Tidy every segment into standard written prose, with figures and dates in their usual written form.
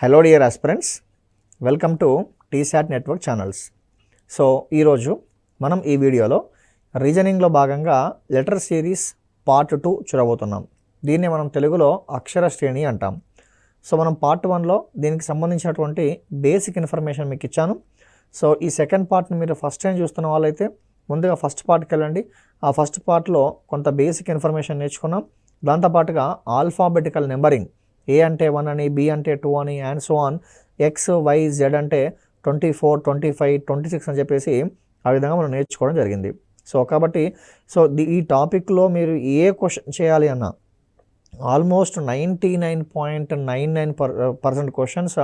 Hello dear aspirants, welcome to T-SAT network channels. So ఈరోజు మనం ఈ వీడియోలో రీజనింగ్లో భాగంగా లెటర్ సిరీస్ పార్ట్ 2 చూడబోతున్నాం. దీన్ని మనం తెలుగులో అక్షర శ్రేణి అంటాం. సో మనం పార్ట్ 1లో దీనికి సంబంధించినటువంటి బేసిక్ ఇన్ఫర్మేషన్ మీకు ఇచ్చాను. సో ఈ సెకండ్ పార్ట్ని మీరు ఫస్ట్ టైం చూస్తున్న వాళ్ళైతే ముందుగా ఫస్ట్ పార్ట్కి వెళ్ళండి. ఆ ఫస్ట్ పార్ట్లో కొంత బేసిక్ ఇన్ఫర్మేషన్ నేర్చుకున్నాం. దాంతోపాటుగా ఆల్ఫాబెటికల్ నెంబరింగ్, ఏ అంటే 1 అని, బి అంటే 2 అని, and so on, X Y Z అంటే 24, 25, 26 అని చెప్పేసి ఆ విధంగా మనం నేర్చుకోవడం జరిగింది. సో కాబట్టి ఈ టాపిక్లో మీరు ఏ క్వశ్చన్ చేయాలి అన్న almost 99.99% questions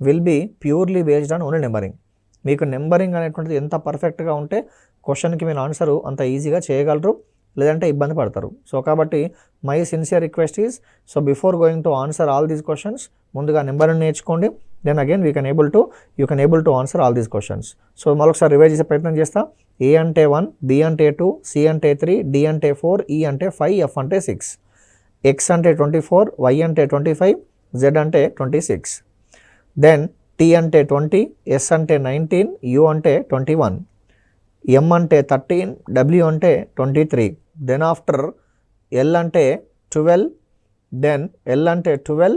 will be purely based on only numbering. మీకు నెంబరింగ్ అనేటువంటిది ఎంత పర్ఫెక్ట్గా ఉంటే క్వశ్చన్కి మీరు ఆన్సరు అంత ఈజీగా చేయగలరు, లేదంటే ఇబ్బంది పడతారు. సో కాబట్టి my sincere request is, so before going to answer all these questions ముందుగా నెంబర్ని నేర్చుకోండి. Then again you can able to answer all these questions. So మరొకసారి రివైజ్ చేసే ప్రయత్నం చేస్తా. ఏ అంటే 1, బి అంటే 2, సి అంటే 3, డి అంటే 4, ఈ అంటే 5, ఎఫ్ అంటే 6, ఎక్స్ అంటే 24, వై అంటే 25, జెడ్ అంటే 26, దెన్ టీ అంటే 20, ఎస్ అంటే 19, యూ అంటే 21, ఎం అంటే 13, డబ్ల్యూ అంటే 23, దెన్ ఆఫ్టర్ ఎల్ అంటే 12, దెన్ ఎల్ అంటే 12,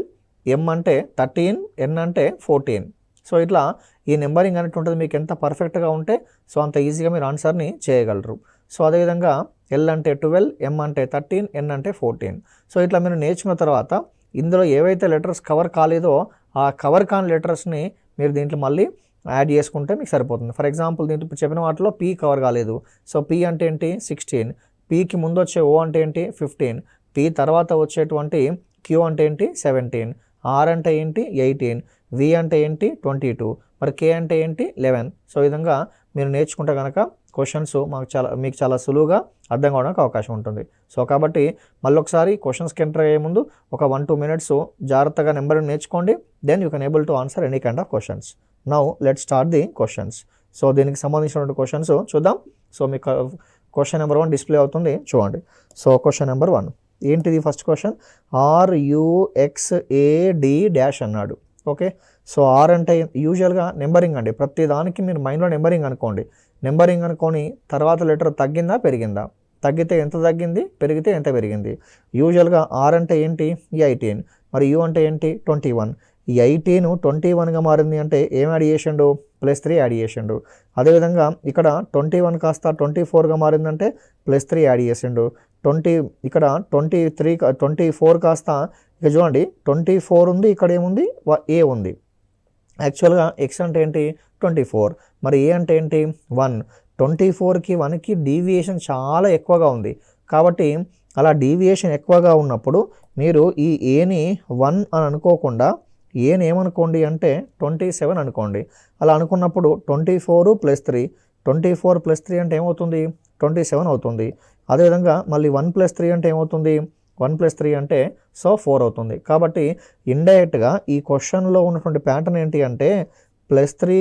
ఎం అంటే 13, ఎన్ అంటే 14. సో ఇట్లా ఈ నెంబరింగ్ అనేటువంటిది మీకు ఎంత పర్ఫెక్ట్గా ఉంటే సో అంత ఈజీగా మీరు ఆన్సర్ని చేయగలరు. సో అదేవిధంగా ఎల్ అంటే 12, ఎం అంటే 13, ఎన్ అంటే 14. సో ఇట్లా మీరు నేర్చుకున్న తర్వాత ఇందులో ఏవైతే లెటర్స్ కవర్ కాలేదో ఆ కవర్ కాని లెటర్స్ని మీరు దీంట్లో మళ్ళీ యాడ్ చేసుకుంటే మీకు సరిపోతుంది. ఫర్ ఎగ్జాంపుల్ దీంట్లో చెప్పిన వాటిలో పీ కవర్ కాలేదు. సో పీ అంటే ఏంటి 16, పీకి ముందు వచ్చే ఓ అంటే ఏంటి 15, పీ తర్వాత వచ్చేటువంటి క్యూ అంటే ఏంటి 17, ఆర్ అంటే ఏంటి 18, వి అంటే ఏంటి 22, మరి కే అంటే ఏంటి 11. సో ఈ విధంగా మీరు నేర్చుకుంటే కనుక క్వశ్చన్స్ మీకు చాలా సులువుగా అర్థం కావడానికి అవకాశం ఉంటుంది. సో కాబట్టి మళ్ళీ ఒకసారి క్వశ్చన్స్కి ఎంటర్ అయ్యే ముందు ఒక 1-2 minutes జాగ్రత్తగా నెంబర్ని నేర్చుకోండి. Then you can able to answer any kind of questions. Now let's start the questions. So దీనికి సంబంధించినటువంటి క్వశ్చన్స్ చూద్దాం. సో మీకు క్వశ్చన్ నెంబర్ 1 డిస్ప్లే అవుతుంది, చూడండి. సో క్వశ్చన్ నెంబర్ 1 ఏంటిది? ఫస్ట్ క్వశ్చన్ RUXAD డాష్ అన్నాడు. ఓకే, సో ఆర్ అంటే యూజువల్గా నెంబరింగ్ అండి. ప్రతి దానికి మీరు మైండ్లో నెంబరింగ్ అనుకోండి. నెంబరింగ్ అనుకొని తర్వాత లెటర్ తగ్గిందా పెరిగిందా, తగ్గితే ఎంత తగ్గింది, పెరిగితే ఎంత పెరిగింది. యూజువల్గా ఆర్ అంటే ఏంటి 18, మరి యూ అంటే ఏంటి 21. ఈ 18 21గా మారింది అంటే ఏం యాడ్ చేసిండు, +3 యాడ్ చేసిండు. అదేవిధంగా ఇక్కడ 21 కాస్త 24గా మారిందంటే +3 యాడ్ చేసిండు. ఇక్కడ 24 కాస్త ఇక చూడండి 24 ఉంది, ఇక్కడ ఏముంది ఏ ఉంది. యాక్చువల్గా ఎక్స్ అంటే ఏంటి 24, మరి ఏ అంటే ఏంటి 1. 24కి 1కి డీవియేషన్ చాలా ఎక్కువగా ఉంది. కాబట్టి అలా డీవియేషన్ ఎక్కువగా ఉన్నప్పుడు మీరు ఈ ఏని 1 అని అనుకోకుండా ఏని ఏమనుకోండి అంటే 27 అనుకోండి. అలా అనుకున్నప్పుడు 24 + 3, 24 + 3 అంటే ఏమవుతుంది 27 అవుతుంది. అదేవిధంగా మళ్ళీ 1 + 3 అంటే ఏమవుతుంది 1 + 3 అంటే 4 అవుతుంది. కాబట్టి ఇండైరెక్ట్గా ఈ క్వశ్చన్లో ఉన్నటువంటి ప్యాటర్న్ ఏంటి అంటే +3,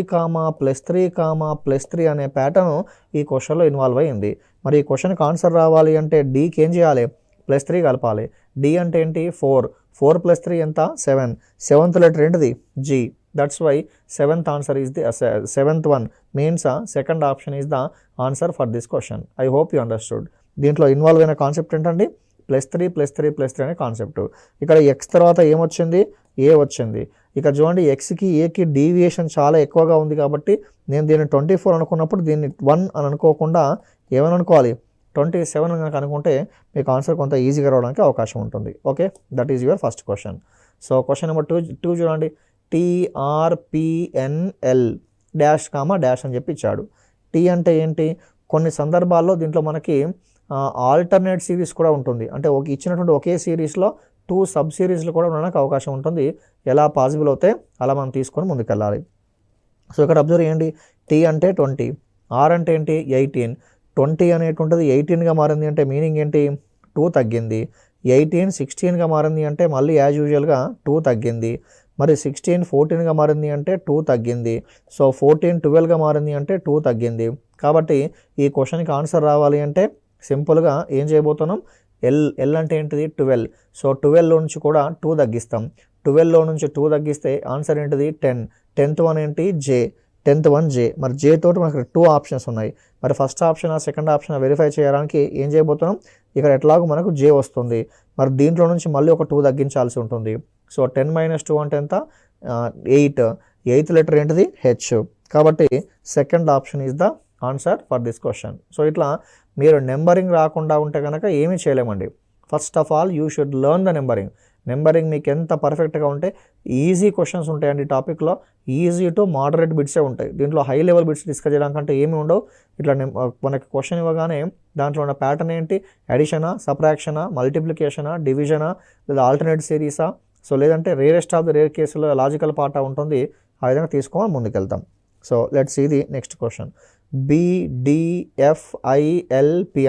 +3 అనే ప్యాటర్న్ ఈ క్వశ్చన్లో ఇన్వాల్వ్ అయ్యింది. మరి ఈ క్వశ్చన్కి ఆన్సర్ రావాలి అంటే డీకి ఏం చేయాలి, +3 కలపాలి. డి అంటే ఏంటి 4 + 3 ఎంత 7. 7th లెటర్ ఏంటిది G. That's why 7th answer is the 7th one means second option is the answer for this question. I hope you understood. దీంట్లో ఇన్వాల్వ్ అయిన కాన్సెప్ట్ ఏంటండి +3 అనే కాన్సెప్ట్. ఇక్కడ ఎక్స్ తర్వాత ఏమొచ్చింది ఏ వచ్చింది. ఇక చూడండి ఎక్స్కి ఏకి డీవియేషన్ చాలా ఎక్కువగా ఉంది కాబట్టి నేను దీన్ని 24 అనుకున్నప్పుడు దీన్ని 1 అని అనుకోకుండా ఏమని అనుకోవాలి 27 కనుక అనుకుంటే మీకు ఆన్సర్ కొంత ఈజీగా రావడానికి అవకాశం ఉంటుంది. Okay, that is your first question. So question number 2 చూడండి. TRPNL డాష్ అని చెప్పి ఇచ్చాడు. టీ అంటే ఏంటి, కొన్ని సందర్భాల్లో దీంట్లో మనకి ఆల్టర్నేట్ సిరీస్ కూడా ఉంటుంది. అంటే ఇచ్చినటువంటి ఒకే సిరీస్లో 2 సబ్ సిరీస్లు కూడా ఉండడానికి అవకాశం ఉంటుంది. ఎలా పాసిబుల్ అవుతాయి అలా మనం తీసుకొని ముందుకెళ్ళాలి. సో ఇక్కడ అబ్జర్వ్ చేయండి. టీ అంటే 20, ఆర్ అంటే ఏంటి 18, 20 అనేటువంటిది 18గా మారింది అంటే మీనింగ్ ఏంటి 2 తగ్గింది. 18 16గా మారింది అంటే మళ్ళీ యాజ్ యూజువల్గా 2 తగ్గింది. మరి 16 14గా మారింది అంటే 2 తగ్గింది. సో 14 12గా మారింది అంటే 2 తగ్గింది. కాబట్టి ఈ క్వశ్చన్కి ఆన్సర్ రావాలి అంటే సింపుల్గా ఏం చేయబోతున్నాం, ఎల్ అంటే ఏంటిది 12. సో 12 నుంచి కూడా 2 తగ్గిస్తాం. 12లో నుంచి 2 తగ్గిస్తే ఆన్సర్ ఏంటిది 10. 10th వన్ ఏంటి జే, 10th వన్ జే. మరి జే తోటి మనకు 2 ఆప్షన్స్ ఉన్నాయి. మరి first option second option verify చేయడానికి ఏం చేయబోతున్నాం, ఇక్కడ ఎట్లాగో మనకు జే వస్తుంది. మరి దీంట్లో నుంచి మళ్ళీ ఒక 2 తగ్గించాల్సి ఉంటుంది. సో 10 - 2 అంటే ఎంత, 8. 8th లెటర్ ఏంటిది హెచ్. కాబట్టి second option is the answer for this question. So ఇట్లా మీరు నెంబరింగ్ రాకుండా ఉంటే కనుక ఏమీ చేయలేమండి. First of all you should learn the numbering. Numbering మీకు ఎంత పర్ఫెక్ట్గా ఉంటే ఈజీ క్వశ్చన్స్ ఉంటాయండి. టాపిక్లో ఈజీ టు మోడరేట్ బిట్సే ఉంటాయి. దీంట్లో హై లెవెల్ బిట్స్ డిస్కస్ చేయడానికంటే ఏమీ ఉండవు. ఇట్లా మనకి క్వశ్చన్ ఇవ్వగానే దాంట్లో ఉన్న ప్యాటర్న్ ఏంటి, అడిషనా, సబ్ట్రాక్షనా, మల్టిప్లికేషనా, డివిజనా, లేదా ఆల్టర్నేట్ సిరీసా, సో లేదంటే రేరెస్ట్ ఆఫ్ ద రేర్ కేసులో లాజికల్ పార్ట్ ఉంటుంది. ఆ విధంగా తీసుకోవాలి ముందుకెళ్తాం. So let's see the next question. BDFILP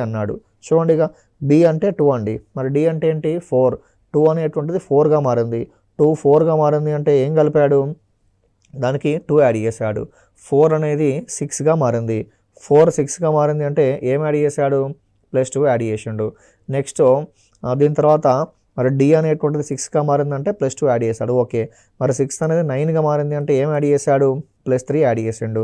అన్నాడు. చూడండి, ఇక బి అంటే 2 అండి, మరి డి అంటే ఏంటి 4. 2 అనేటువంటిది 4గా మారింది. 2 4గా మారింది అంటే ఏం కలిపాడు, దానికి 2 యాడ్ చేశాడు. 4 అనేది 6గా మారింది. 4 6గా మారింది అంటే ఏం యాడ్ చేశాడు, +2 యాడ్ చేసిండు. నెక్స్ట్ దీని తర్వాత మరి డి అనేటువంటిది 6గా మారిందంటే +2 యాడ్ చేశాడు. ఓకే, మరి 6 అనేది 9గా మారింది అంటే ఏం యాడ్ చేశాడు, +3 యాడ్ చేసిండు.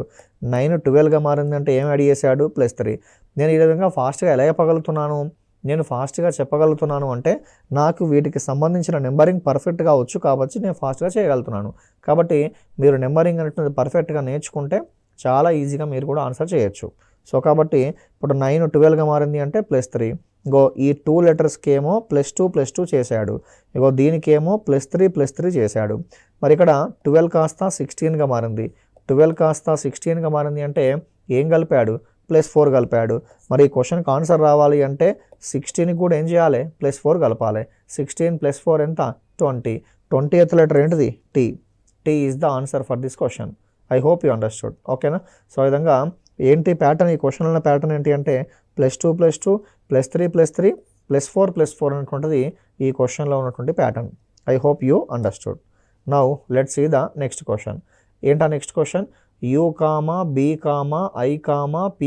9 12గా మారింది అంటే ఏం యాడ్ చేశాడు, +3. నేను ఈ విధంగా ఫాస్ట్గా ఎలా చెప్పగలుగుతున్నాను, నేను ఫాస్ట్గా చెప్పగలుగుతున్నాను అంటే నాకు వీటికి సంబంధించిన నెంబరింగ్ పర్ఫెక్ట్గా వచ్చు కాబట్టి నేను ఫాస్ట్గా చేయగలుగుతున్నాను. కాబట్టి మీరు నెంబరింగ్ అనేటువంటి పర్ఫెక్ట్గా నేర్చుకుంటే చాలా ఈజీగా మీరు కూడా ఆన్సర్ చేయొచ్చు. సో కాబట్టి ఇప్పుడు 9 12గా మారింది అంటే +3. ఇగో ఈ 2 లెటర్స్కి ఏమో +2 చేశాడు. ఇగో దీనికేమో +3 చేశాడు. మరి ఇక్కడ 12 కాస్త 16గా మారింది. 12 కాస్త 16గా మారింది అంటే ఏం కలిపాడు, +4 కలిపాడు. మరి ఈ క్వశ్చన్కి ఆన్సర్ రావాలి అంటే 16కి కూడా ఏం చేయాలి, +4 కలపాలి. 16 + 4 ఎంత, 20. 20th లెటర్ ఏంటిది T. T is the answer for this question. I hope you understood. ఓకేనా. సో ఈ విధంగా ఏంటి ప్యాటర్న్, ఈ క్వశ్చన్లో ఉన్న ప్యాటర్న్ ఏంటి అంటే +2 +2 +3 +3 +4 +4 అనేటువంటిది ఈ క్వశ్చన్లో ఉన్నటువంటి pattern. I hope you understood. Now let's see the next question. ఏంటా next question, U, B, I, P,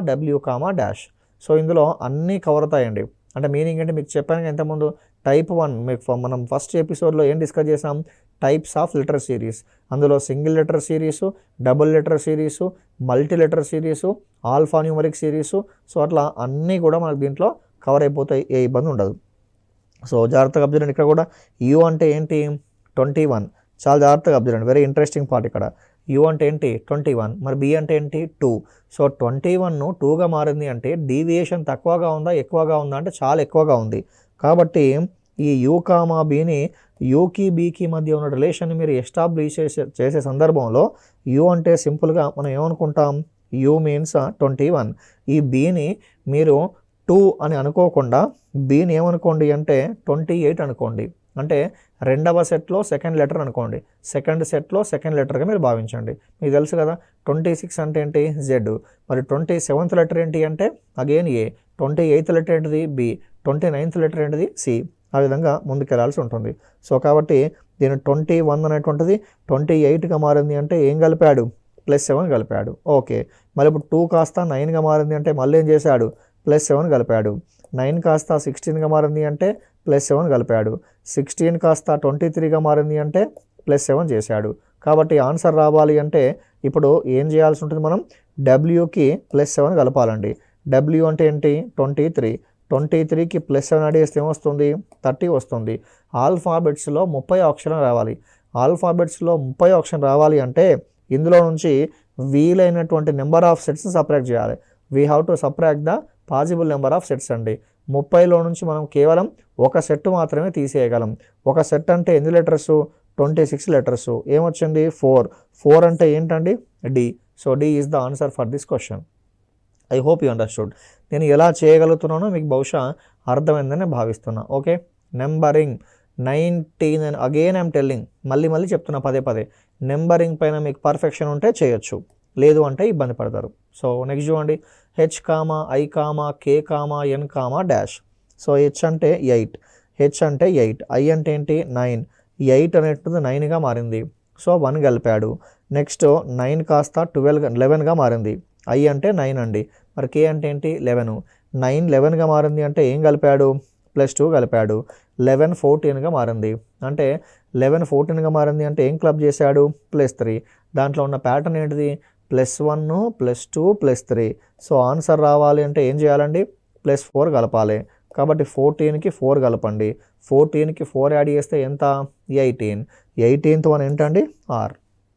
W, dash. So ఇందులో అన్నీ కవర్ అవుతాయండి. అంటే మీనింగ్ ఏంటి మీకు చెప్పాను ఇంతకుముందు. టైప్ 1 మీకు మనం ఫస్ట్ ఎపిసోడ్లో ఏం డిస్కస్ చేసాం, టైప్స్ ఆఫ్ లెటర్ సిరీస్. అందులో single letter series, double letter series, multi letter series, alpha numeric series. So అట్లా అన్నీ కూడా మనకు దీంట్లో కవర్ అయిపోతాయి, ఏ ఇబ్బంది ఉండదు. సో జాగ్రత్తగా అబ్జర్వ్. ఇక్కడ కూడా యూ అంటే ఏంటి 21. చాలా జాగ్రత్తగా అబ్జర్వ్, వెరీ ఇంట్రెస్టింగ్ పార్ట్. ఇక్కడ యూ అంటే ఏంటి 21, మరి బి అంటే ఏంటి 2. సో 21 2గా మారింది అంటే డీవియేషన్ తక్కువగా ఉందా ఎక్కువగా ఉందా అంటే చాలా ఎక్కువగా ఉంది. కాబట్టి ఈ యూ బీని యూకి బీకి మధ్య ఉన్న రిలేషన్ మీరు ఎస్టాబ్లిష్ చేసే సందర్భంలో యూ అంటే సింపుల్గా మనం ఏమనుకుంటాం, యూ మీన్స్ 21. ఈ బీని మీరు 2 అని అనుకోకుండా బీని ఏమనుకోండి అంటే 28 అనుకోండి. అంటే రెండవ సెట్లో సెకండ్ లెటర్ అనుకోండి, సెకండ్ సెట్లో సెకండ్ లెటర్గా మీరు భావించండి. మీకు తెలుసు కదా 26 అంటే ఏంటి జెడ్. మరి 27th లెటర్ ఏంటి అంటే అగైన్ ఏ. 28th లెటర్ ఏంటిది బి. 29th లెటర్ ఏంటిది సి. ఆ విధంగా ముందుకెళ్లాల్సి ఉంటుంది. సో కాబట్టి దీని 21 అనేటువంటిది 28గా మారింది అంటే ఏం కలిపాడు, +7 కలిపాడు. ఓకే, మళ్ళీ ఇప్పుడు 2 కాస్త 9గా మారింది అంటే మళ్ళీ ఏం చేశాడు, +7 కలిపాడు. 9 కాస్త 16గా మారింది అంటే +7 కలిపాడు. 16 కాస్త 23గా మారింది అంటే +7 చేశాడు. కాబట్టి ఆన్సర్ రావాలి అంటే ఇప్పుడు ఏం చేయాల్సి ఉంటుంది, మనం డబ్ల్యూకి +7 కలపాలండి. డబ్ల్యూ అంటే ఏంటి 23. 23కి +7 యాడ్ చేస్తే ఏమొస్తుంది 30 వస్తుంది. ఆల్ఫాబెట్స్లో 30 అక్షరం రావాలి. ఆల్ఫాబెట్స్లో 30 అక్షరం రావాలి అంటే ఇందులో నుంచి వీలైనటువంటి నెంబర్ ఆఫ్ సెట్స్ని సపరేట్ చేయాలి. We have to separate the possible number of sets అండి. 30లో నుంచి మనం కేవలం ఒక సెట్ మాత్రమే తీసేయగలం. ఒక సెట్ అంటే ఎన్ని లెటర్స్, 26 లెటర్స్. ఏమొచ్చింది 4. 4 అంటే ఏంటండి D. So D is the answer for this question. I hope you understood. నేను ఎలా చేయగలుగుతున్నానో మీకు బహుశా అర్థమైందని భావిస్తున్నా. Okay, numbering 19 again I'm telling, మళ్ళీ చెప్తున్నా పదే. నెంబరింగ్ పైన మీకు పర్ఫెక్షన్ ఉంటే చేయొచ్చు, లేదు అంటే ఇబ్బంది పడతారు. సో నెక్స్ట్ చూడండి, H, I, K, N, dash. So H అంటే 8, హెచ్ అంటే 8, ఐ అంటే ఏంటి 9, 8 అనేటువంటిది 9గా మారింది. సో 1 కలిపాడు. నెక్స్ట్ 9 కాస్త 11గా మారింది. ఐ అంటే 9 అండి. మరి కే అంటే ఏంటి 11. 9 11గా మారింది అంటే ఏం కలిపాడు, +2 కలిపాడు. 11 14గా మారింది. అంటే 11 14గా మారింది అంటే ఏం క్లబ్ చేశాడు? +3. దాంట్లో ఉన్న ప్యాటర్న్ ఏంటిది? +1 +2 +3. సో ఆన్సర్ రావాలి అంటే ఏం చేయాలండి? +4 కలపాలి. కాబట్టి 14కి 4 కలపండి. 14కి 4 యాడ్ చేస్తే ఎంత? 18. 18th వన్ ఏంటండి? R.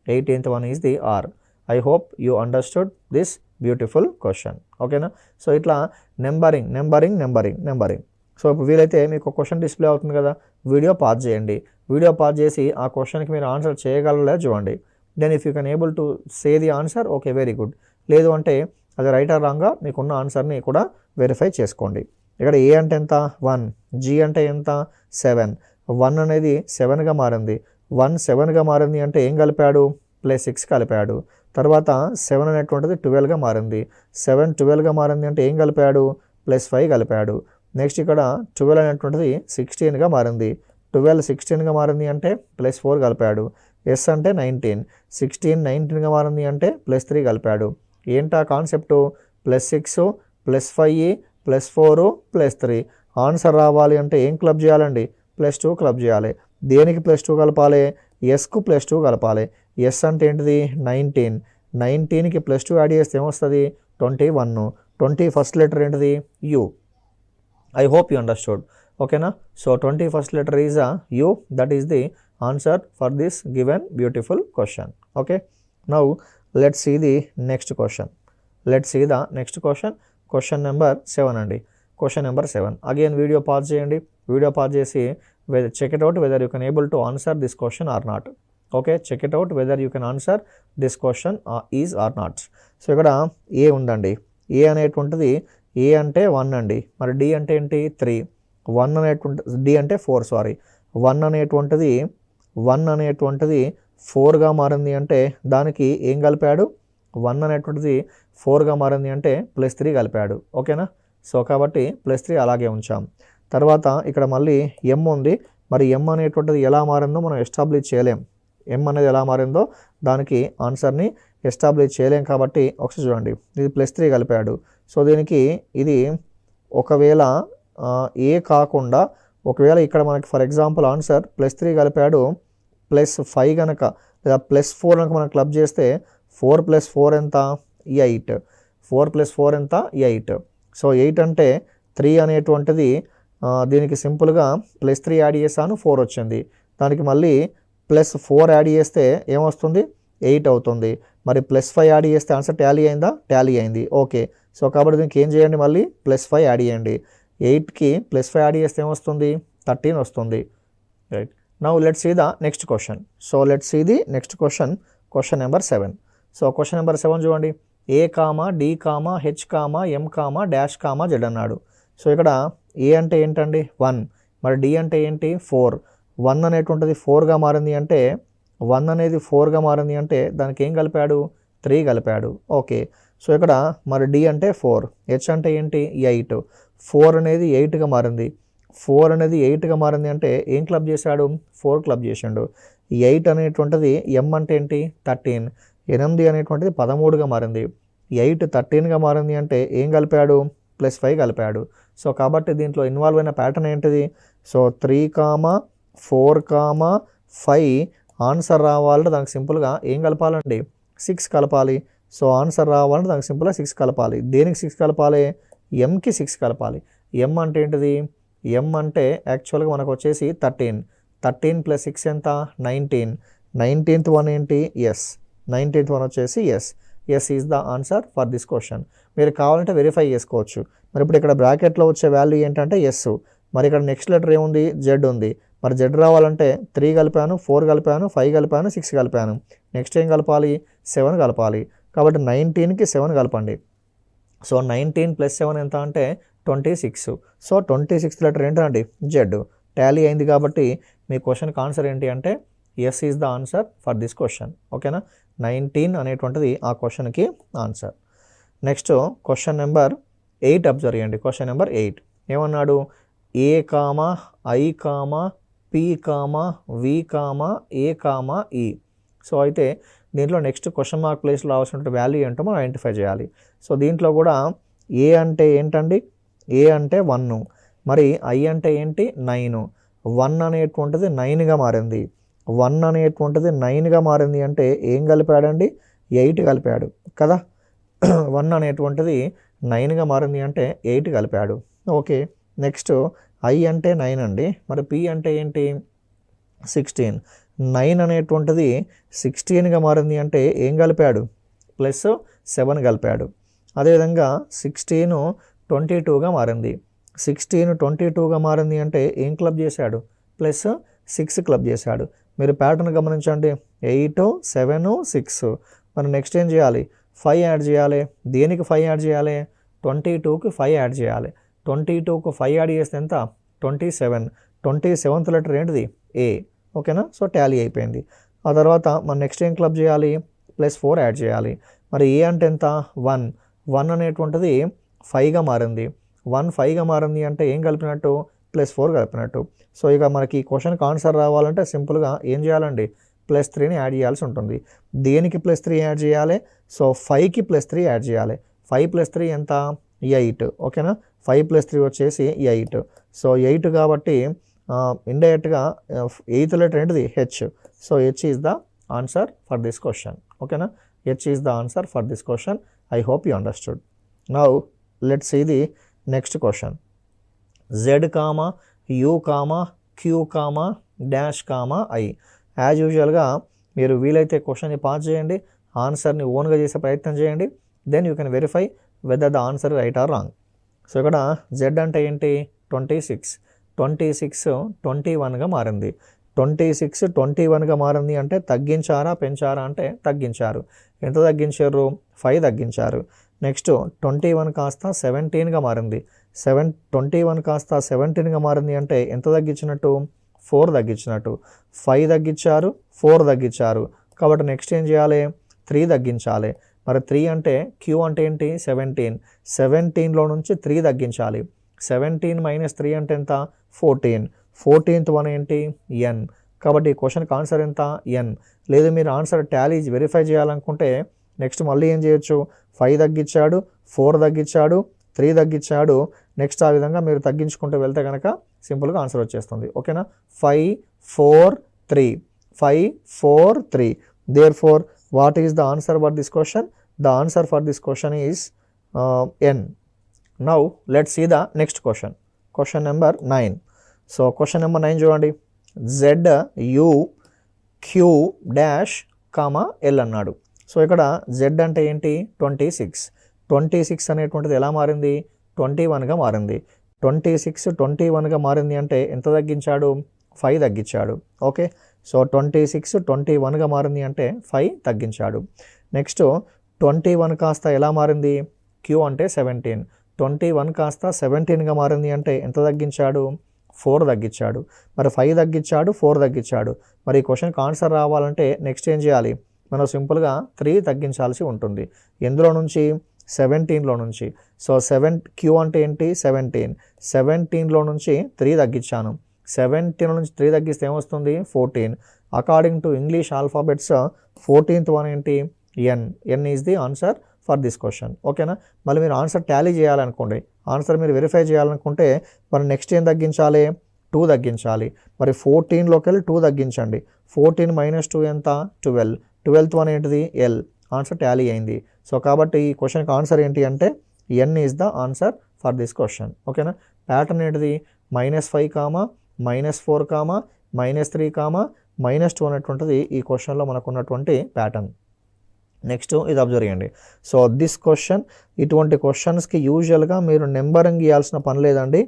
18th one is the R. I hope you understood this beautiful question. ఓకేనా? సో ఇట్లా నెంబరింగ్. సో ఇప్పుడు వీలైతే మీకు క్వశ్చన్ డిస్ప్లే అవుతుంది కదా, వీడియో పాజ్ చేయండి. వీడియో పాజ్ చేసి ఆ క్వశ్చన్కి మీరు ఆన్సర్ చేయగలరా చూడండి. Then if you can able to say the answer, okay, very good. లేదు అంటే అది రైట్ ఆర్ రాంగ్గా మీకున్న ఆన్సర్ని కూడా వెరిఫై చేసుకోండి. ఇక్కడ ఏ అంటే ఎంత? 1. జీ అంటే ఎంత? 7. 1 అనేది 7గా మారింది. 1 7గా మారింది అంటే ఏం కలిపాడు? +6 కలిపాడు. తర్వాత 7 అనేటువంటిది 12గా మారింది. 7 12గా మారింది అంటే ఏం కలిపాడు? +5 కలిపాడు. నెక్స్ట్ ఇక్కడ 12 అనేటువంటిది 16గా మారింది. 12 16గా మారింది అంటే +4 కలిపాడు. ఎస్ అంటే 19. 16 19గా మారింది అంటే +3 కలిపాడు. ఏంటా కాన్సెప్టు? +6 +5 +4 +3. ఆన్సర్ రావాలి అంటే ఏం క్లబ్ చేయాలండి? +2 క్లబ్ చేయాలి. దేనికి +2 కలపాలి? ఎస్కు +2 కలపాలి. ఎస్ అంటే ఏంటిది? 19. 19కి +2 యాడ్ చేస్తే ఏమొస్తుంది? 21. 20 ఫస్ట్ లెటర్ ఏంటిది? U. I hope you understood. ఓకేనా? So 20 first letter is U. That is the answer for this given beautiful question. Okay, now let's see the next question. Question number 7 అండి. Question number 7. Again video pause చేయండి. Video pause చేసి check it out whether you can able to answer this question or not. Okay, check it out whether you can answer this question is or not. So ఇక్కడ A ఉందండి. ఏ అనేటువంటిది ఏ అంటే 1 అండి. మరి D అంటే ఏంటి? 3. 1 అనేటువంటిది డి అంటే 4 సారీ. 1 అనేటువంటిది 4గా మారింది అంటే దానికి ఏం కలిపాడు? 1 అనేటువంటిది 4గా మారింది అంటే +3 కలిపాడు. ఓకేనా? సో కాబట్టి +3 అలాగే ఉంచాం. తర్వాత ఇక్కడ మళ్ళీ ఎం ఉంది. మరి ఎం అనేటువంటిది ఎలా మారిందో మనం ఎస్టాబ్లిష్ చేయలేం. ఎం అనేది ఎలా మారిందో దానికి ఆన్సర్ని ఎస్టాబ్లిష్ చేయలేం కాబట్టి ఒకసారి చూడండి. ఇది +3 కలిపాడు. సో దీనికి ఇది ఒకవేళ ఏ కాకుండా ఒకవేళ ఇక్కడ మనకి ఫర్ ఎగ్జాంపుల్ ఆన్సర్ +3 కలిపాడు, +5 కనుక లేదా +4 కనుక మనం క్లబ్ చేస్తే 4 + 4 ఎంత? 8. 4 + 4 ఎంత? 8. సో 8 అంటే 3 అనేటువంటిది దీనికి సింపుల్గా +3 యాడ్ చేశాను, 4 వచ్చింది. దానికి మళ్ళీ +4 యాడ్ చేస్తే ఏమొస్తుంది? 8 అవుతుంది. మరి +5 యాడ్ చేస్తే ఆన్సర్ టాలీ అయిందా? టాలీ అయింది. ఓకే, సో కాబట్టి దీనికి ఏం చేయండి? మళ్ళీ +5 యాడ్ చేయండి. 8కి +5 యాడ్ చేస్తే ఏమొస్తుంది? 13 వస్తుంది. Right, now let's see the next question. So let's see the next question. Question number 7. So question number 7 చూడండి. A comma D comma H comma M comma dash comma Z అన్నాడు. So ఇక్కడ A అంటే ఏంటండి? 1. మరి D అంటే ఏంటి? 4. 1 అనేటువంటిది 4గా మారింది అంటే 1 అనేది 4గా మారింది అంటే దానికి ఏం కలిపాడు? 3 కలిపాడు. ఓకే, సో ఇక్కడ మరి డి అంటే 4. హెచ్ అంటే ఏంటి? 8. 4 అనేది 8గా మారింది. 4 అనేది 8గా మారింది అంటే ఏం క్లబ్ చేశాడు? 4 క్లబ్ చేశాడు. 8 అనేటువంటిది ఎం అంటే ఏంటి? 13. 8 అనేటువంటిది 13గా మారింది. 8 13గా మారింది అంటే ఏం కలిపాడు? +5 కలిపాడు. సో కాబట్టి దీంట్లో ఇన్వాల్వ్ అయిన ప్యాటర్న్ ఏంటిది? సో 3, 4, 5 ఆన్సర్ రావాలంటే దానికి సింపుల్గా ఏం కలపాలండి? 6 కలపాలి. సో ఆన్సర్ రావాలంటే దానికి సింపుల్గా 6 కలపాలి. దేనికి 6 కలపాలి? ఎంకి 6 కలపాలి. ఎం అంటే ఏంటిది? ఎం అంటే యాక్చువల్గా మనకు వచ్చేసి 13. 13 + 6 ఎంత? 19. 19th వన్ ఏంటి? ఎస్. 19th వన్ వచ్చేసి S. S is the answer for this question. మీరు కావాలంటే వెరిఫై చేసుకోవచ్చు. మరి ఇప్పుడు ఇక్కడ బ్రాకెట్లో వచ్చే వాల్యూ ఏంటంటే ఎస్. మరి ఇక్కడ నెక్స్ట్ లెటర్ ఏముంది? జెడ్ ఉంది. మరి జెడ్ రావాలంటే 3 కలిపాను, 4 కలిపాను, 5 కలిపాను, 6 కలిపాను. నెక్స్ట్ ఏం కలపాలి? 7 కలపాలి. కాబట్టి 19కి 7 కలపండి. సో 19 + 7 ఎంత అంటే 26. సో 26th లెటర్ ఏంటండి? జెడ్. టాలీ అయింది కాబట్టి మీ క్వశ్చన్కి ఆన్సర్ ఏంటి అంటే S is the answer for this question. ఓకేనా? 19 అనేటువంటిది ఆ క్వశ్చన్కి answer. Next question number 8 observe చేయండి. క్వశ్చన్ నెంబర్ 8 ఏమన్నాడు? A comma I comma P comma V comma A comma E. So అయితే దీంట్లో నెక్స్ట్ క్వశ్చన్ మార్క్ ప్లేస్లో రావాల్సిన వాల్యూ ఏంటో మనం ఐడెంటిఫై చేయాలి. సో దీంట్లో కూడా ఏ అంటే ఏంటండి? ఏ అంటే 1. మరి ఐ అంటే ఏంటి? 9. 1 అనేటువంటిది 9గా మారింది. 1 అనేటువంటిది 9గా మారింది అంటే ఏం కలిపాడండి, 8 కలిపాడు కదా. 1 అనేటువంటిది 9గా మారింది అంటే 8 కలిపాడు. ఓకే, నెక్స్ట్ I అంటే 9 అండి, మరి P అంటే ఏంటి 16. 9 అనేటువంటిది 16గా మారింది అంటే ఏం కలిపాడు, +7 కలిపాడు. అదేవిధంగా 16 22గా మారింది. 16 22గా మారింది అంటే ఏం క్లబ్ చేశాడు, +6 క్లబ్ చేశాడు. మీరు ప్యాటర్న్ గమనించండి, 8 7 6. మరి నెక్స్ట్ ఏం చేయాలి, 5 యాడ్ చేయాలి. దేనికి 5 యాడ్ చేయాలి, 22కి 5 యాడ్ చేయాలి. 22కు 5 యాడ్ చేస్తే ఎంత, 27. 27th లెటర్ ఏంటిది, ఏ. ఓకేనా, సో టాలీ అయిపోయింది. ఆ తర్వాత మనం నెక్స్ట్ ఏం క్లబ్ చేయాలి, +4 యాడ్ చేయాలి. మరి ఏ అంటే ఎంత, 1. 1 అనేటువంటిది 5గా మారింది. 1 5గా మారింది అంటే ఏం కలిపినట్టు, +4 కలిపినట్టు. సో ఇక మనకి ఈ క్వశ్చన్కి ఆన్సర్ రావాలంటే సింపుల్గా ఏం చేయాలండి, +3ని యాడ్ చేయాల్సి ఉంటుంది. దేనికి +3 యాడ్ చేయాలి, సో 5కి +3 యాడ్ చేయాలి. 5 + 3 ఎంత, 8. ఓకేనా, 5 + 3 వచ్చేసి 8. సో 8 కాబట్టి ఇండైరెక్ట్గా 8th లెటర్ ఏంటిది, H. So H is the answer for this question. ఓకేనా, H is the answer for this question. I hope you understood. Now let's see the next question. Z, U, Q, dash, I. As యూజువల్గా మీరు వీలైతే క్వశ్చన్ని pass చేయండి, ఆన్సర్ని ఓన్గా చేసే ప్రయత్నం చేయండి. Then you can verify whether the answer right or wrong. So ఇక్కడ Z అంటే ఏంటి, 26. 26 21గా మారింది. 26 21గా మారింది అంటే తగ్గించారా పెంచారా అంటే తగ్గించారు. ఎంత తగ్గించారు, 5 తగ్గించారు. నెక్స్ట్ 21 కాస్త 17గా మారింది. 21 కాస్త 17గా మారింది అంటే ఎంత తగ్గించినట్టు, 4 తగ్గించినట్టు. 5 తగ్గించారు, 4 తగ్గించారు. కాబట్టి నెక్స్ట్ ఏం చేయాలి, 3 తగ్గించాలి. మరి 3 అంటే Q అంటే ఏంటి, 17. 17లో నుంచి 3 తగ్గించాలి. 17 - 3 అంటే ఎంత, 14. 14th వన్ ఏంటి, N. కాబట్టి ఈ క్వశ్చన్కి ఆన్సర్ ఎంత, N. లేదు మీరు ఆన్సర్ టాలీ వెరిఫై చేయాలనుకుంటే నెక్స్ట్ మళ్ళీ ఏం చేయొచ్చు, 5 తగ్గించాడు, 4 తగ్గించాడు, 3 తగ్గించాడు. నెక్స్ట్ ఆ విధంగా మీరు తగ్గించుకుంటూ వెళ్తే కనుక సింపుల్గా ఆన్సర్ వచ్చేస్తుంది. ఓకేనా, 5 4 3. 5 4 3. Therefore, what is the answer for this question? The answer for this question is N. Now, let's see the next question. Question number 9. So, question number 9 చూడండి. Z, U, Q, dash, L అన్నాడు. So ఇక్కడ Z అంటే ఏంటి, 26. 26 అనేటువంటిది ఎలా మారింది, 21గా మారింది. 26 21గా మారింది అంటే ఎంత తగ్గించాడు, 5 తగ్గించాడు. ఓకే, సో 26 21గా మారింది అంటే 5 తగ్గించాడు. నెక్స్ట్ 21 కాస్త ఎలా మారింది, Q అంటే 17. 21 కాస్త 17గా మారింది అంటే ఎంత తగ్గించాడు, 4 తగ్గించాడు. మరి 5 తగ్గించాడు, 4 తగ్గించాడు. మరి ఈ క్వశ్చన్కి ఆన్సర్ రావాలంటే నెక్స్ట్ ఏం చేయాలి, మనం సింపుల్గా 3 తగ్గించాల్సి ఉంటుంది. ఎందులో నుంచి, 17లో నుంచి. సో Q అంటే ఏంటి, 17. 17లో నుంచి 3 తగ్గించాను. 17 నుంచి 3 తగ్గిస్తే ఏమొస్తుంది, 14. According to English alphabets 14th one ఏంటి, N. N is the answer for this question. ఓకేనా, మళ్ళీ మీరు ఆన్సర్ టాలీ చేయాలనుకోండి, ఆన్సర్ మీరు వెరిఫై చేయాలనుకుంటే మరి నెక్స్ట్ ఏం తగ్గించాలి, 2 తగ్గించాలి. మరి 14లోకి వెళ్ళి 2 తగ్గించండి. 14 - 2 ఎంత, 12. 12th వన్ ఏంటిది, L. ఆన్సర్ టాలీ అయింది. సో కాబట్టి ఈ క్వశ్చన్కి ఆన్సర్ ఏంటి అంటే N is the answer for this question. ఓకేనా, ప్యాటర్న్ ఏంటిది, -5, -4, -3, -2 అనేటువంటిది ఈ క్వశ్చన్లో మనకు ఉన్నటువంటి ప్యాటర్న్. నెక్స్ట్ ఇది అబ్జర్వ్ చేయండి. సో దిస్ క్వశ్చన్, ఇటువంటి క్వశ్చన్స్కి యూజువల్గా మీరు నెంబరింగ్ ఇవ్వాల్సిన పని లేదండి.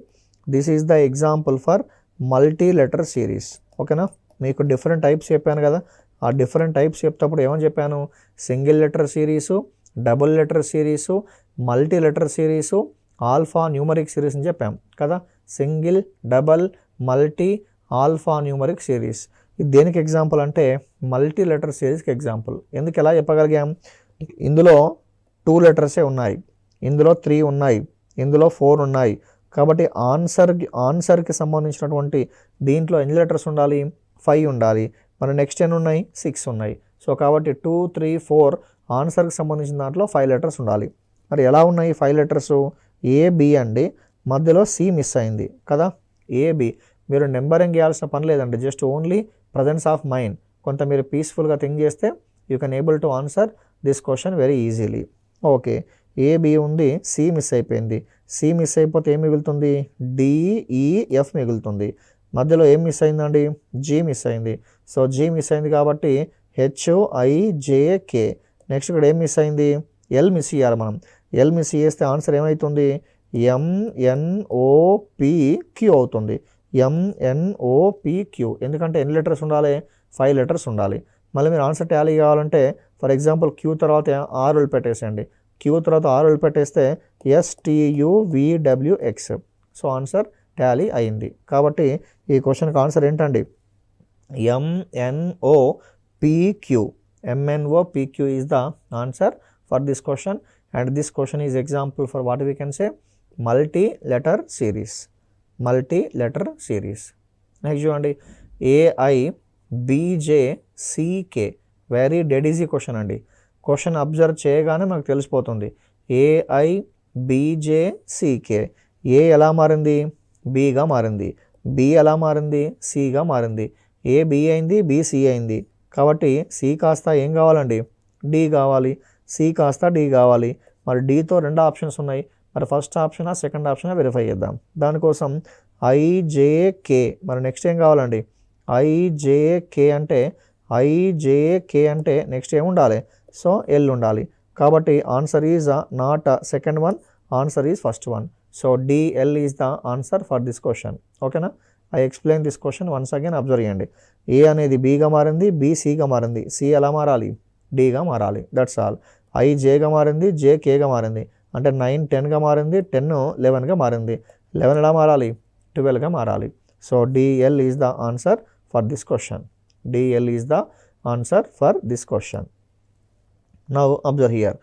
This is the example for multi letter series. ఓకేనా, మీకు డిఫరెంట్ టైప్స్ చెప్పాను కదా, ఆ డిఫరెంట్ టైప్స్ చెప్తేప్పుడు ఏమని చెప్పాను, single letter series, double letter series, multi letter series, alpha numeric series అని చెప్పాం కదా. Single, double, multi, alpha numeric series. ఇది దేనికి ఎగ్జాంపుల్ అంటే మల్టీ లెటర్ సిరీస్కి ఎగ్జాంపుల్. ఎందుకు ఎలా చెప్పగలిగాం, ఇందులో 2 లెటర్సే ఉన్నాయి, ఇందులో 3 ఉన్నాయి, ఇందులో 4 ఉన్నాయి. కాబట్టి ఆన్సర్కి సంబంధించినటువంటి దీంట్లో ఎన్ని లెటర్స్ ఉండాలి, 5 ఉండాలి. మరి నెక్స్ట్ ఎన్ని ఉన్నాయి, 6 ఉన్నాయి. సో కాబట్టి 2 3 4 ఆన్సర్కి సంబంధించిన దాంట్లో 5 లెటర్స్ ఉండాలి. మరి ఎలా ఉన్నాయి 5 లెటర్స్, AB అండి, మధ్యలో C మిస్ అయింది కదా, AB. మీరు నెంబరింగ్ చేయాల్సిన పని లేదండి, just only presence of mind, కొంత మీరు పీస్ఫుల్గా థింక్ చేస్తే you can able to answer this question very easily. Okay, A B ఉంది, సి మిస్ అయిపోయింది. సి మిస్ అయిపోతే ఏం మిగులుతుంది, డిఈఎఫ్ మిగులుతుంది. మధ్యలో ఏం మిస్ అయిందండి, జీ మిస్ అయింది. సో జీ మిస్ అయింది కాబట్టి హెచ్ఐజేకే. నెక్స్ట్ ఇక్కడ ఏం మిస్ అయింది, ఎల్ మిస్ చేయాలి మనం. ఎల్ మిస్ చేస్తే ఆన్సర్ ఏమవుతుంది, ఎంఎన్ఓపిక్యూ అవుతుంది. ఎంఎన్ఓపిక్యూ, ఎందుకంటే ఎన్ని లెటర్స్ ఉండాలి, 5 లెటర్స్ ఉండాలి. మళ్ళీ మీరు ఆన్సర్ టాలీ కావాలంటే ఫర్ ఎగ్జాంపుల్ క్యూ తర్వాత 6 వదిలిపెట్టేసేయండి. క్యూ తర్వాత 6 వదిలిపెట్టేస్తే STUVWX. సో ఆన్సర్ టాలీ అయింది. కాబట్టి ఈ క్వశ్చన్కి ఆన్సర్ ఏంటండి, MNOPQ. MNOPQ is the answer for this question, and this question is example for what we can say, multi-letter series. Multi-letter series. Next చూడండి, AIBJCK. Very dead easy question అండి. Question observe చేయగానే మనకు తెలిసిపోతుంది. AIBJCK. ఏ ఎలా మారింది, బీగా మారింది. B ఎలా మారింది, సిగా మారింది. ఏ బి అయింది, బి సి అయింది. కాబట్టి సి కాస్త ఏం కావాలండి, డి కావాలి. సి కాస్త డి కావాలి. మరి డితో 2 ఆప్షన్స్ ఉన్నాయి. మరి ఫస్ట్ ఆప్షనా సెకండ్ ఆప్షనా వెరిఫై చేద్దాం. దానికోసం ఐజేకే. మరి నెక్స్ట్ ఏం కావాలండి, ఐజేకే అంటే నెక్స్ట్ ఏం ఉండాలి, సో ఎల్ ఉండాలి. కాబట్టి answer is not second one, answer is first one. So DL is the answer for this question. ఓకేనా, I explain this question once again. Observe చేయండి, ఏ అనేది బీగా మారింది, బి సిగా మారింది. సి ఎలా మారాలి, డిగా మారాలి. That's all. ఐ జేగా మారింది, జే కేగా మారింది. అంటే 9 10గా మారింది, 10 11గా మారింది. 11 ఎలా మారాలి, 12గా మారాలి. So DL is the answer for this question. DL is the answer for this question. Now observe here,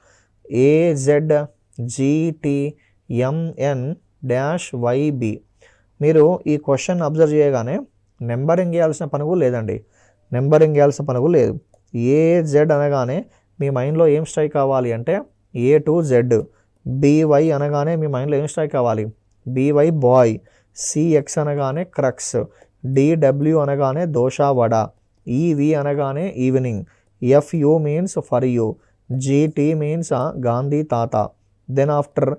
AZGTMN-YB. మీరు ఈ క్వశ్చన్ అబ్జర్వ్ చేయగానే నెంబరింగ్ చేయాల్సిన పని కూడా లేదండి. నెంబరింగ్ చేయాల్సిన పని కూడా లేదు. AZ అనగానే మీ మైండ్లో ఏం స్ట్రైక్ కావాలి అంటే A to Z. BY అనగానే మీ మైండ్లో ఏం స్ట్రైక్ కావాలి, BY బాయ్. CX అనగానే క్రక్స్. DW అనగానే దోశ వడ. EV అనగానే evening. FU means for you. GT means Gandhi తాత. దెన్ ఆఫ్టర్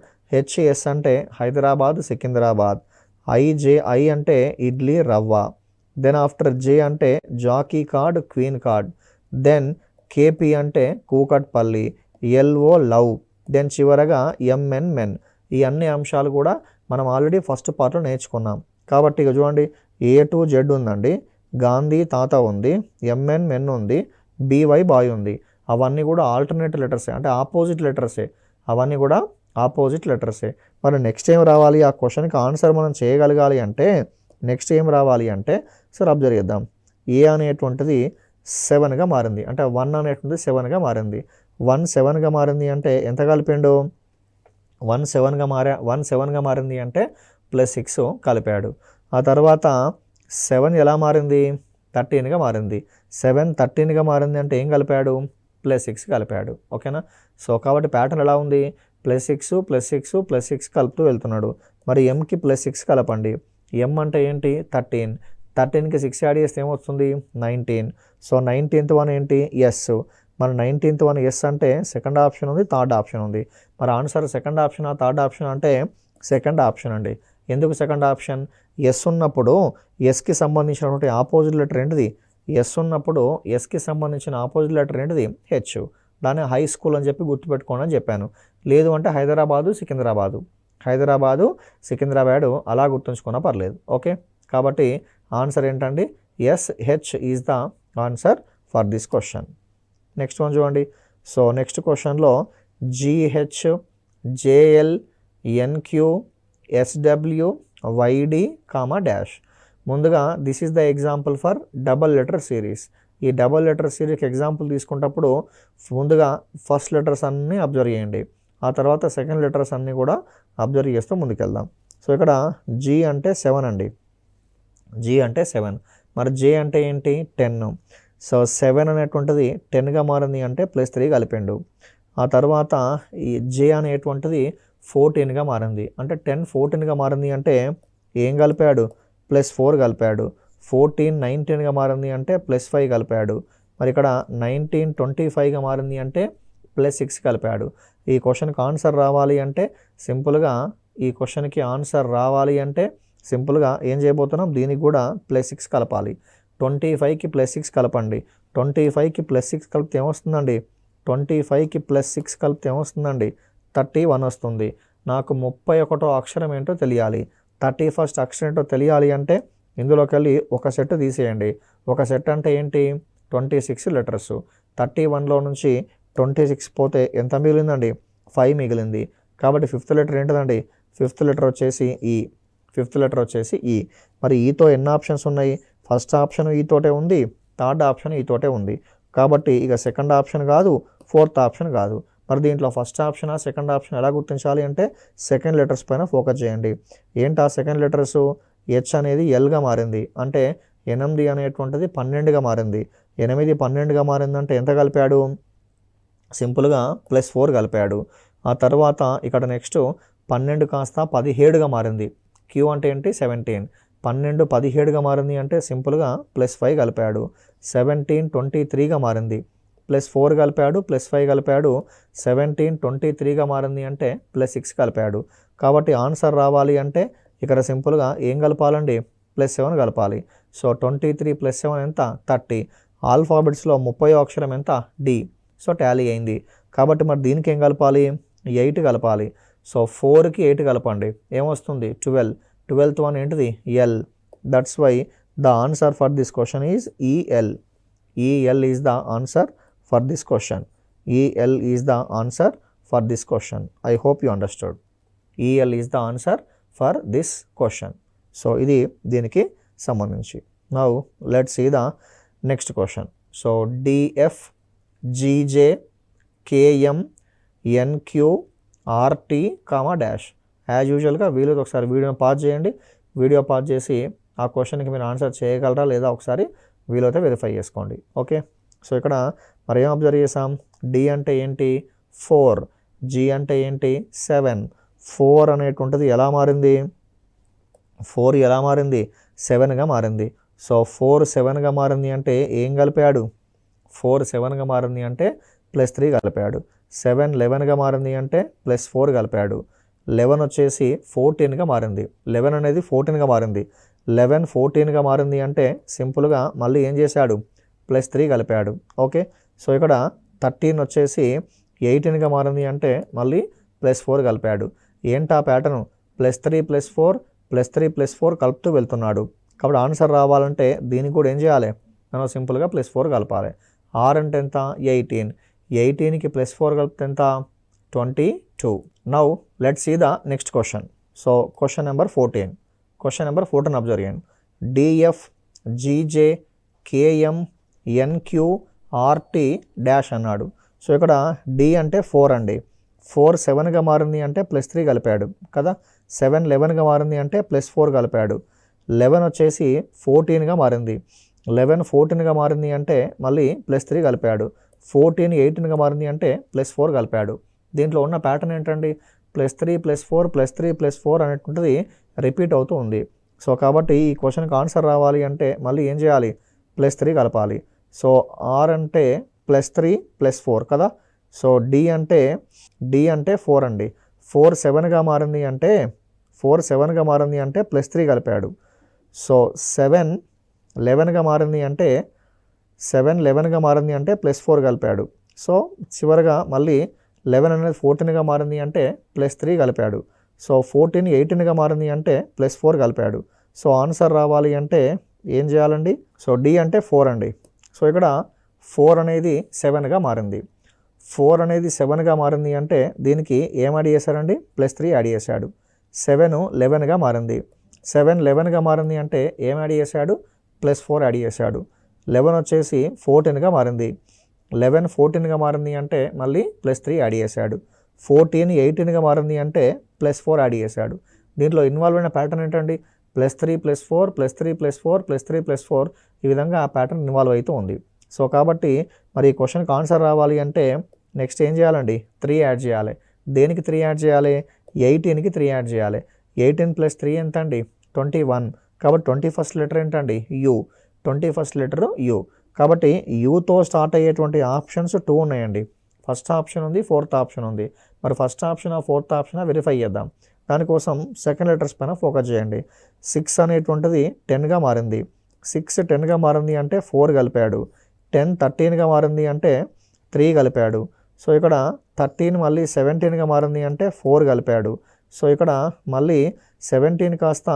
HS అంటే హైదరాబాద్ సికింద్రాబాద్. IJI అంటే ఇడ్లీ రవ్వ. దెన్ ఆఫ్టర్ J అంటే jockey card queen card. Then KP అంటే కూకట్పల్లి. LO love. దెన్ చివరగా MN మెన్. ఈ అన్ని అంశాలు కూడా మనం ఆల్రెడీ ఫస్ట్ పార్ట్లో నేర్చుకున్నాం. కాబట్టి ఇక చూడండి, A to Z ఉందండి, గాంధీ తాత ఉంది, MN మెన్ ఉంది, BY బాయ్ ఉంది. అవన్నీ కూడా ఆల్టర్నేట్ లెటర్సే, అంటే ఆపోజిట్ లెటర్సే. అవన్నీ కూడా ఆపోజిట్ లెటర్సే. మరి నెక్స్ట్ ఏం రావాలి, ఆ క్వశ్చన్కి ఆన్సర్ మనం చేయగలగాలి అంటే నెక్స్ట్ ఏం రావాలి అంటే, సార్ అబ్జర్వ్ చేద్దాం. ఏ అనేటువంటిది 7గా మారింది, అంటే 1 అనేటువంటిది 7గా మారింది. 1 7గా మారింది అంటే ఎంత కలిపిండు, 1 7గా మారింది అంటే +6 కలిపాడు. ఆ తర్వాత 7 ఎలా మారింది, 13గా మారింది. 7 13గా మారింది అంటే ఏం కలిపాడు, +6 కలిపాడు. ఓకేనా. సో కాబట్టి ప్యాటర్న్ ఎలా ఉంది, +6 +6 +6 కలుపుతూ వెళ్తున్నాడు. మరి ఎంకి +6 కలపండి. ఎం అంటే ఏంటి, 13. 13కి 6 యాడ్ చేస్తే ఏమొస్తుంది, 19. సో 19th వన్ ఏంటి, ఎస్. మరి 19th వన్ ఎస్ అంటే సెకండ్ ఆప్షన్ ఉంది, థర్డ్ ఆప్షన్ ఉంది. మరి answer second option, third option అంటే సెకండ్ ఆప్షన్ అండి. ఎందుకు సెకండ్ ఆప్షన్, ఎస్ ఉన్నప్పుడు ఎస్కి సంబంధించినటువంటి ఆపోజిట్ లెటర్ ఏంటిది, ఎస్ ఉన్నప్పుడు ఎస్కి సంబంధించిన ఆపోజిట్ లెటర్ ఏంటిది, హెచ్. దాన్ని హై స్కూల్ అని చెప్పి గుర్తుపెట్టుకోండి అని చెప్పాను. లేదు అంటే హైదరాబాదు సికింద్రాబాదు అలా గుర్తుంచుకున్నా పర్లేదు. ఓకే, కాబట్టి ఆన్సర్ ఏంటండి, SH is the answer for this question. Next one చూడండి. సో నెక్స్ట్ క్వశ్చన్లో GH JL NQ SW YD dash. ముందుగా this is the example for double letter series. ఈ డబల్ లెటర్ సిరీస్కి ఎగ్జాంపుల్ తీసుకున్నప్పుడు ముందుగా ఫస్ట్ లెటర్స్ అన్నీ observe చేయండి. ఆ తర్వాత సెకండ్ లెటర్స్ అన్నీ కూడా అబ్జర్వ్ చేస్తూ ముందుకెళ్దాం. సో ఇక్కడ G అంటే 7 అండి, G అంటే 7. మరి J అంటే ఏంటి, 10. సో 7 అనేటువంటిది 10గా మారింది అంటే +3 కలిపిండు. ఆ తర్వాత ఈ J అనేటువంటిది 14గా మారింది, అంటే 10 14గా మారింది అంటే ఏం కలిపాడు, +4 కలిపాడు. 14 19గా మారింది అంటే +5 కలిపాడు. మరి ఇక్కడ 19 25గా మారింది అంటే +6 కలిపాడు. ఈ క్వశ్చన్కి ఆన్సర్ రావాలి అంటే సింపుల్గా సింపుల్గా ఏం చేయబోతున్నాం, దీనికి కూడా +6 కలపాలి. 25కి +6 కలపండి. 25కి +6 కలిపితే ఏమొస్తుందండి, 25కి +6 కలిపితే ఏమొస్తుందండి, 31 వస్తుంది. నాకు 31వ అక్షరం ఏంటో తెలియాలి. 31st అక్షరం ఏంటో తెలియాలి అంటే ఇందులోకి వెళ్ళి ఒక సెట్ తీసేయండి. ఒక సెట్ అంటే ఏంటి, 26 లెటర్స్. 31లో నుంచి 26 పోతే ఎంత మిగిలిందండి, 5 మిగిలింది. కాబట్టి 5th లెటర్ ఏంటిదండి, 5th లెటర్ వచ్చేసి ఈ. మరి ఈతో ఎన్ని ఆప్షన్స్ ఉన్నాయి, ఫస్ట్ ఆప్షన్ ఈతోటే ఉంది, థర్డ్ ఆప్షన్ ఈతోటే ఉంది. కాబట్టి ఇక సెకండ్ ఆప్షన్ కాదు, ఫోర్త్ ఆప్షన్ కాదు. మరి దీంట్లో ఫస్ట్ ఆప్షన్ సెకండ్ ఆప్షన్ ఎలా గుర్తించాలి అంటే సెకండ్ లెటర్స్ పైన ఫోకస్ చేయండి. ఏంటి ఆ సెకండ్ లెటర్స్, హెచ్ అనేది ఎల్గా మారింది అంటే 8 అనేటువంటిది 12గా మారింది. 8 12గా మారిందంటే ఎంత కలిపాడు, సింపుల్గా +4 కలిపాడు. ఆ తర్వాత ఇక్కడ నెక్స్ట్ 12 కాస్త 17గా మారింది. క్యూ అంటే ఏంటి, 17. 12 17గా మారింది అంటే సింపుల్గా +5 కలిపాడు. 17 23గా మారింది, +4 కలిపాడు, +5 కలిపాడు. 17 23గా మారింది అంటే +6 కలిపాడు. కాబట్టి ఆన్సర్ రావాలి అంటే ఇక్కడ సింపుల్గా ఏం కలపాలండి, +7 కలపాలి. సో 23 + 7 ఎంత, 30. ఆల్ఫాబెట్స్లో 30వ అక్షరం ఎంత, డి. సో టాలీ అయింది. కాబట్టి మరి దీనికి ఏం కలపాలి, 8 కలపాలి. సో 4కి 8 కలపండి, ఏమొస్తుంది, 12. 12th వన్ ఏంటిది, L. That's why the answer for this question is EL. EL is the answer for this question. EL is the answer for this question. I hope you understood. EL is the answer for this question. So ఇది దీనికి సంబంధించి. Now let's see the next question. So DF GJ KM NQ RT dash. As యూజువల్గా వీలైతే ఒకసారి వీడియోని pause చేయండి. Video pause చేసి ఆ క్వశ్చన్కి మీరు ఆన్సర్ చేయగలరా లేదా ఒకసారి వీలైతే వెరిఫై చేసుకోండి. ఓకే, సో ఇక్కడ మరి ఏం అబ్జర్వ్ చేసాం, డి అంటే ఏంటి, 4. జీ అంటే ఏంటి, 7. 4 అనేటువంటిది ఎలా మారింది, 4 ఎలా మారింది, 7గా మారింది. సో 4 7గా మారింది అంటే ఏం కలిపాడు, 4 7గా మారింది అంటే +3 కలిపాడు. 7 11గా మారింది అంటే +4 కలిపాడు. 11 వచ్చేసి 14గా మారింది. 11 అనేది 14గా మారింది. 11 14గా మారింది అంటే సింపుల్గా మళ్ళీ ఏం చేశాడు, +3 కలిపాడు. ఓకే, సో ఇక్కడ 13 వచ్చేసి 18గా మారింది అంటే మళ్ళీ +4 కలిపాడు. ఏంటా ప్యాటర్న్, +3 +4 +3 +4 కలుపుతూ వెళ్తున్నాడు. కాబట్టి ఆన్సర్ రావాలంటే దీనికి కూడా ఏం చేయాలి, మనం సింపుల్గా +4 కలపాలి. ఆర్ అంటే ఎంత, 18. 18కి +4 కలిపితే ఎంత, 22. Now let's see the next question. So question number 14. Question number 14 observe చేయండి. DF GJ KM NQ RT dash అన్నాడు. సో ఇక్కడ డి అంటే 4 అండి. 4 7గా మారింది అంటే +3 కలిపాడు కదా. 7 11గా మారింది అంటే +4 కలిపాడు. 11 వచ్చేసి 14గా మారింది. 11 14గా మారింది అంటే మళ్ళీ +3 కలిపాడు. 14 18గా మారింది అంటే +4 కలిపాడు. దీంట్లో ఉన్న ప్యాటర్న్ ఏంటండి, +3 +4 +3 +4 అనేటువంటిది రిపీట్ అవుతూ ఉంది. సో కాబట్టి ఈ క్వశ్చన్కి ఆన్సర్ రావాలి అంటే మళ్ళీ ఏం చేయాలి, +3 కలపాలి. సో ఆర్ అంటే +3 +4 కదా. సో డి అంటే 4 అండి. 4 7గా మారింది అంటే +3 కలిపాడు. సో 7 11గా మారింది అంటే +4 కలిపాడు. సో చివరిగా మళ్ళీ 11 అనేది 14గా మారింది అంటే +3 కలిపాడు. సో 14 18గా మారింది అంటే +4 కలిపాడు. సో ఆన్సర్ రావాలి అంటే ఏం చేయాలండి, సో డి అంటే 4 అండి. సో ఇక్కడ 4 అనేది 7గా మారింది. 4 అనేది 7గా మారింది అంటే దీనికి ఏం యాడ్ చేశారండి, +3 యాడ్ చేశాడు. 7 11గా మారింది. 7 11గా మారింది అంటే ఏం యాడ్ చేశాడు, +4 యాడ్ చేశాడు. 11 వచ్చేసి 14గా మారింది. 11 14గా మారింది అంటే మళ్ళీ +3 యాడ్ చేశాడు. 14 18గా మారింది అంటే +4 యాడ్ చేశాడు. దీంట్లో ఇన్వాల్వ్ అయిన ప్యాటర్న్ ఏంటండి, +3 +4 +3 +4 +3 +4 ఈ విధంగా ఆ ప్యాటర్న్ ఇన్వాల్వ్ అవుతూ ఉంది. సో కాబట్టి మరి ఈ క్వశ్చన్కి ఆన్సర్ రావాలి అంటే నెక్స్ట్ ఏం చేయాలండి, 3 యాడ్ చేయాలి. దేనికి 3 యాడ్ చేయాలి, 18కి 3 యాడ్ చేయాలి. 18 + 3 ఎంత అండి, 21. కాబట్టి 21st లెటర్ ఏంటండి యూ, 21st లెటర్ యూ. కాబట్టి యూతో స్టార్ట్ అయ్యేటువంటి ఆప్షన్స్ 2 ఉన్నాయండి. ఫస్ట్ ఆప్షన్ ఉంది, ఫోర్త్ ఆప్షన్ ఉంది. మరి first option fourth option verify చేద్దాం. దానికోసం సెకండ్ లెటర్స్ పైన ఫోకస్ చేయండి. 6 అనేటువంటిది 10గా మారింది. 6 10గా మారింది అంటే 4 కలిపాడు. 10 13గా మారింది అంటే 3 కలిపాడు. సో ఇక్కడ 13 మళ్ళీ 17గా మారింది అంటే 4 కలిపాడు. సో ఇక్కడ మళ్ళీ 17 కాస్త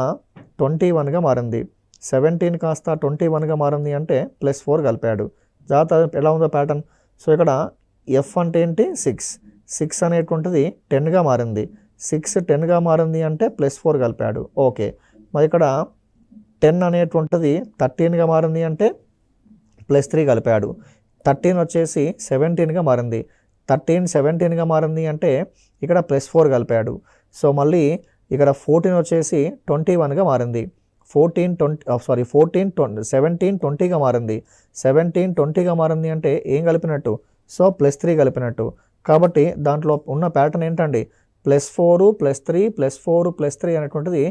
21గా మారింది. 17 కాస్త 21గా మారింది అంటే +4 కలిపాడు. జాగ్రత్త ఎలా ఉందో ప్యాటర్న్. సో ఇక్కడ ఎఫ్ అంటే ఏంటి 6 అనేటువంటిది 10గా మారింది. 6 10గా మారింది అంటే +4 కలిపాడు. ఓకే, మరి ఇక్కడ 10 అనేటువంటిది 13గా మారింది అంటే +3 కలిపాడు. 13 వచ్చేసి 17గా మారింది. 13 17గా మారింది అంటే ఇక్కడ +4 కలిపాడు. సో మళ్ళీ ఇక్కడ 14 వచ్చేసి 21గా మారింది. 17 20గా మారింది. 17 20గా మారింది అంటే ఏం కలిపినట్టు? సో +3 కలిపినట్టు. కాబట్టి దాంట్లో ఉన్న ప్యాటర్న్ ఏంటండి? +4 +3 +4 +3 అనేటువంటిది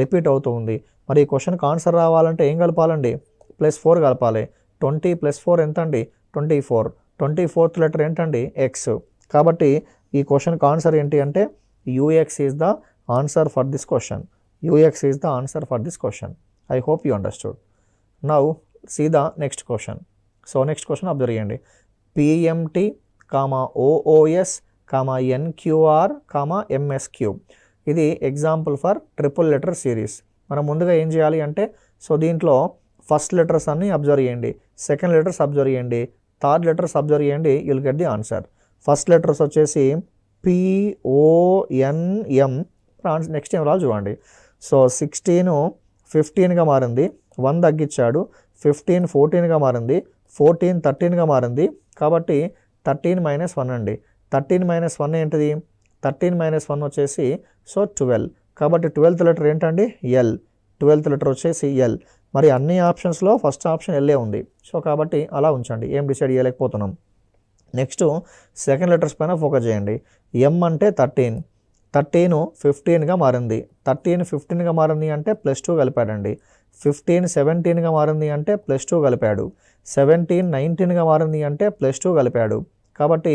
రిపీట్ అవుతూ ఉంది. మరి ఈ క్వశ్చన్కి ఆన్సర్ రావాలంటే ఏం కలపాలండి? +4 కలపాలి. 20 +4 ఎంత అండి? 24. 24th లెటర్ ఏంటండి? ఎక్స్. కాబట్టి ఈ క్వశ్చన్కి ఆన్సర్ ఏంటి అంటే UX is the answer for this question. UX is the answer for this question. I hope you understood. Now see the next question. So next question observe చేయండి. PMT OOS NQR MSQ. ఇది example for triple letter series. మనం ముందుగా ఏం చేయాలి అంటే, so దీంట్లో first letters అన్నీ observe చేయండి, సెకండ్ లెటర్స్ అబ్జర్వ్ చేయండి, థర్డ్ లెటర్స్ అబ్జర్వ్ చేయండి, you'll get the answer. First letters వచ్చేసి పిఓఎన్ఎం. నెక్స్ట్ ఏం రాదు చూడండి. సో 16 15గా మారింది, 1 తగ్గించాడు. 15 14గా మారింది, 14 13గా మారింది. కాబట్టి 13 - 1 అండి. 13 - 1 ఏంటిది? 13 - 1 వచ్చేసి సో 12. కాబట్టి 12th లెటర్ ఏంటండి? ఎల్. 12th లెటర్ వచ్చేసి ఎల్. మరి అన్ని ఆప్షన్స్లో ఫస్ట్ ఆప్షన్ ఎల్లే ఉంది. సో కాబట్టి అలా ఉంచండి, ఏం డిసైడ్ చేయలేకపోతున్నాం. నెక్స్ట్ సెకండ్ లెటర్స్ పైన ఫోకస్ చేయండి. ఎం అంటే 13. 13 15గా మారింది. 13 15గా మారింది అంటే +2 కలిపాడండి. 15 17గా మారింది అంటే +2 కలిపాడు. 17 19గా మారింది అంటే +2 కలిపాడు. కాబట్టి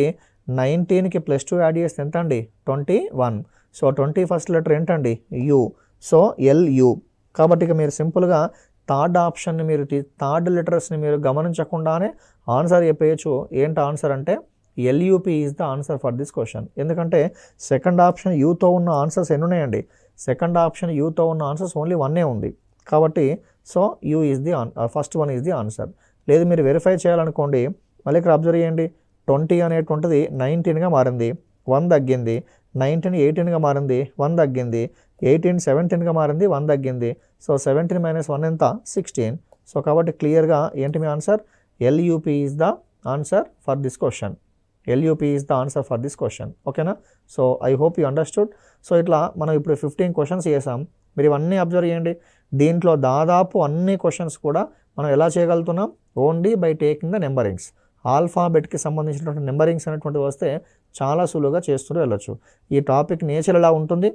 19కి +2 యాడ్ చేస్తే ఎంత అండి? 21. సో 21st లెటర్ ఏంటండి? యూ. సో ఎల్యూ. కాబట్టి ఇక మీరు సింపుల్గా థర్డ్ ఆప్షన్ని థర్డ్ లెటర్స్ని మీరు గమనించకుండానే ఆన్సర్ చెప్పేయచ్చు. ఏంటి ఆన్సర్ అంటే L U P is the answer for this question. ఎందుకంటే సెకండ్ ఆప్షన్ యూతో ఉన్న ఆన్సర్స్ ఎన్ని ఉన్నాయండి? సెకండ్ ఆప్షన్ యూతో ఉన్న ఆన్సర్స్ ఓన్లీ 1 ఉంది. కాబట్టి so you is the first one is the answer. లేదు మీరు వెరిఫై చేయాలనుకోండి, మళ్ళీ ఇక్కడ అబ్జర్వ్ చేయండి. 20 అనేటువంటిది 19గా మారింది, 1 తగ్గింది. 19 18గా మారింది, 1 తగ్గింది. 18 17గా మారింది, 1 తగ్గింది. సో 17 - 1 ఎంత? 16. సో కాబట్టి క్లియర్గా ఏంటి మీ answer? LUP is the answer for this question. LUP is the answer for this question. ఓకేనా? So I hope you understood. So ఇట్లా మనం ఇప్పుడు 15 క్వశ్చన్స్ చేసాం. మీరు ఇవన్నీ అబ్జర్వ్ చేయండి. దీంట్లో దాదాపు అన్ని క్వశ్చన్స్ కూడా మనం ఎలా చేయగలుగుతున్నాం? Only by taking the numberings. ఆల్ఫాబెట్కి సంబంధించినటువంటి నెంబరింగ్స్ అనేటువంటివి వస్తే చాలా సులువుగా చేస్తూ వెళ్ళొచ్చు. ఈ టాపిక్ నేచర్ ఎలా ఉంటుంది?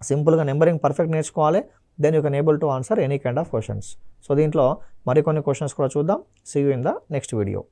సింపుల్గా నెంబరింగ్ పర్ఫెక్ట్ నేర్చుకోవాలి. Then you can able to answer any kind of questions. So దీంట్లో మరికొన్ని క్వశ్చన్స్ కూడా చూద్దాం. See you in the next video.